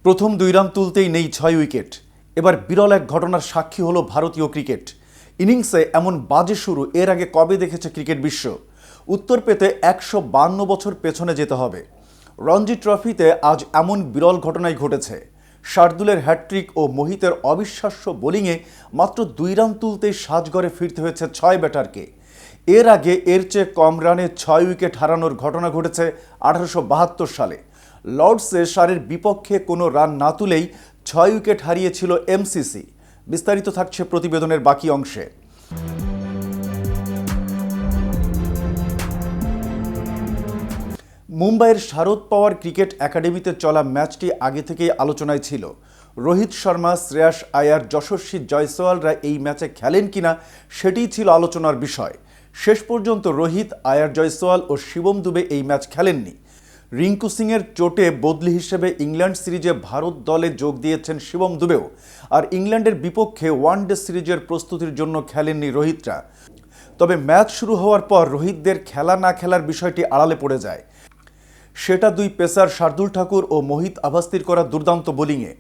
প্রথম ২ রান তুলতেই নেই ৬ উইকেট। এবার বিরল এক ঘটনার সাক্ষী হলো ভারতীয় ক্রিকেট। ইনিংসে এমন বাজে শুরু এর আগে কবে দেখেছে ক্রিকেট বিশ্ব? উত্তর পেতে ১৫২ বছর পেছনে যেতে হবে। রঞ্জি ট্রফিতে আজ এমন বিরল ঘটনাই ঘটেছে। শার্দুলের হ্যাটট্রিক ও মোহিতের অবিশ্বাস্য বোলিংয়ে মাত্র ২ রান তুলতেই সাজঘরে ফিরতে হয়েছে ৬ ব্যাটারকে। এর আগে এর চেয়ে কম রানে ৬ উইকেট হারানোর ঘটনা ঘটেছে ১৮৭২ সালে। লর্ডসে সারের বিপক্ষে কোনো রান না তুলেই ৬ উইকেট হারিয়েছিল এমসিসি। বিস্তারিত থাকছে প্রতিবেদনের বাকি অংশে। মুম্বাইয়ের শারদ পাওয়ার ক্রিকেট একাডেমিতে চলা ম্যাচটি আগে থেকেই আলোচনায় ছিল। রোহিত শর্মা, শ্রেয়াস আয়ার, যশস্বী জয়সওয়ালরা এই ম্যাচে খেলেন কিনা সেটিই ছিল আলোচনার বিষয়। শেষ পর্যন্ত রোহিত, আয়ার, জয়সওয়াল ও শিবম দুবে এই ম্যাচ খেলেননি। রিঙ্কু সিংয়ের চোটে বদলি হিসেবে ইংল্যান্ড সিরিজে ভারত দলে যোগ দিয়েছেন শিবম দুবেও। আর ইংল্যান্ডের বিপক্ষে ওয়ানডে সিরিজের প্রস্তুতির জন্য খেলেননি রোহিতরা। তবে ম্যাচ শুরু হওয়ার পর রোহিতদের খেলা না খেলার বিষয়টি আড়ালে পড়ে যায়। সেটা দুই পেসার শার্দুল ঠাকুর ও মোহিত আভাস্তির করা দুর্দান্ত বোলিংয়ে।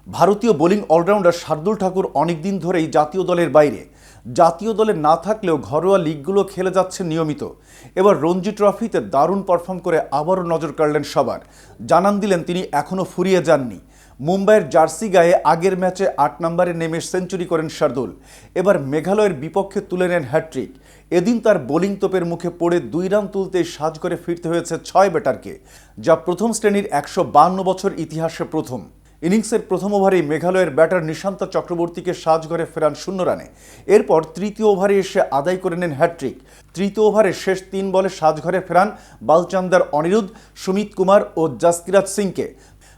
ভারতীয় বোলিং অলরাউন্ডার শার্দুল ঠাকুর অনেকদিন ধরেই জাতীয় দলের বাইরে। জাতীয় দলে না থাকলেও ঘরোয়া লিগগুলো খেলে যাচ্ছে নিয়মিত। এবার রঞ্জি ট্রফিতে দারুণ পারফর্ম করে আবারও নজর কাড়লেন সবার। জানান দিলেন তিনি এখনও ফুরিয়ে যাননি। মুম্বাইয়ের জার্সি গায়ে আগের ম্যাচে ৮ নম্বরে নেমে সেঞ্চুরি করেন শার্দুল। এবার মেঘালয়ের বিপক্ষে তুলে নেন হ্যাটট্রিক। এদিন তার বোলিং তোপের মুখে পড়ে ২ রান তুলতেই সাজঘরে ফিরতে হয়েছে ৬ ব্যাটারকে, যা প্রথম শ্রেণীর ১৫২ বছর ইতিহাসে প্রথম। ইনিংসের প্রথম ওভারেই মেঘালয়ের ব্যাটার নিশান্ত চক্রবর্তীকে সাজঘরে ফেরান ০ রানে। এরপর তৃতীয় ওভারে এসে আদায় করে নেন হ্যাটট্রিক। তৃতীয় ওভারে শেষ ৩ বলে সাজঘরে ফেরান বালচান্দার অনিরুদ্ধ, সুমিত কুমার ও জাসকিরাত সিংকে।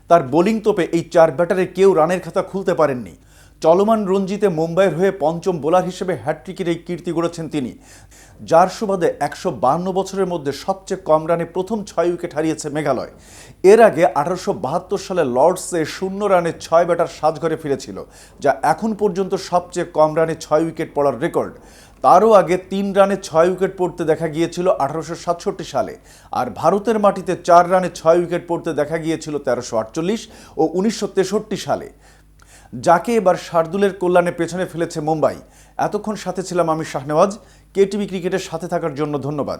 তার বোলিং তোপে এই ৪ ব্যাটারে কেউ রানের খাতা খুলতে পারেননি। চলমান রঞ্জিতে মুম্বাইয়ের হয়ে পঞ্চম বোলার হিসেবে হ্যাটট্রিকের এই কীর্তি গড়েছেন তিনি, যার সুবাদে ১৫২ বছরের মধ্যে সবচেয়ে কম রানে প্রথম ৬ উইকেট হারিয়েছে মেঘালয়। এর আগে ১৮৭২ সালে লর্ডসে ০ রানে ৬ ব্যাটার সাজঘরে ফিরেছিল, যা এখন পর্যন্ত সবচেয়ে কম রানে ৬ উইকেট পড়ার রেকর্ড। তারও আগে ৩ রানে ৬ উইকেট পড়তে দেখা গিয়েছিল ১৮৬৭ সালে। আর ভারতের মাটিতে ৪ রানে ৬ উইকেট পড়তে দেখা গিয়েছিল ১৩৪৮ ও ১৯৬৩ সালে। যাকে এবার শার্দুলের কল্যাণে পেছনে ফেলেছে মুম্বাই। এতক্ষণ সাথে ছিলাম আমি শাহনেওয়াজ। কেটিভি ক্রিকেটের সাথে থাকার জন্য ধন্যবাদ।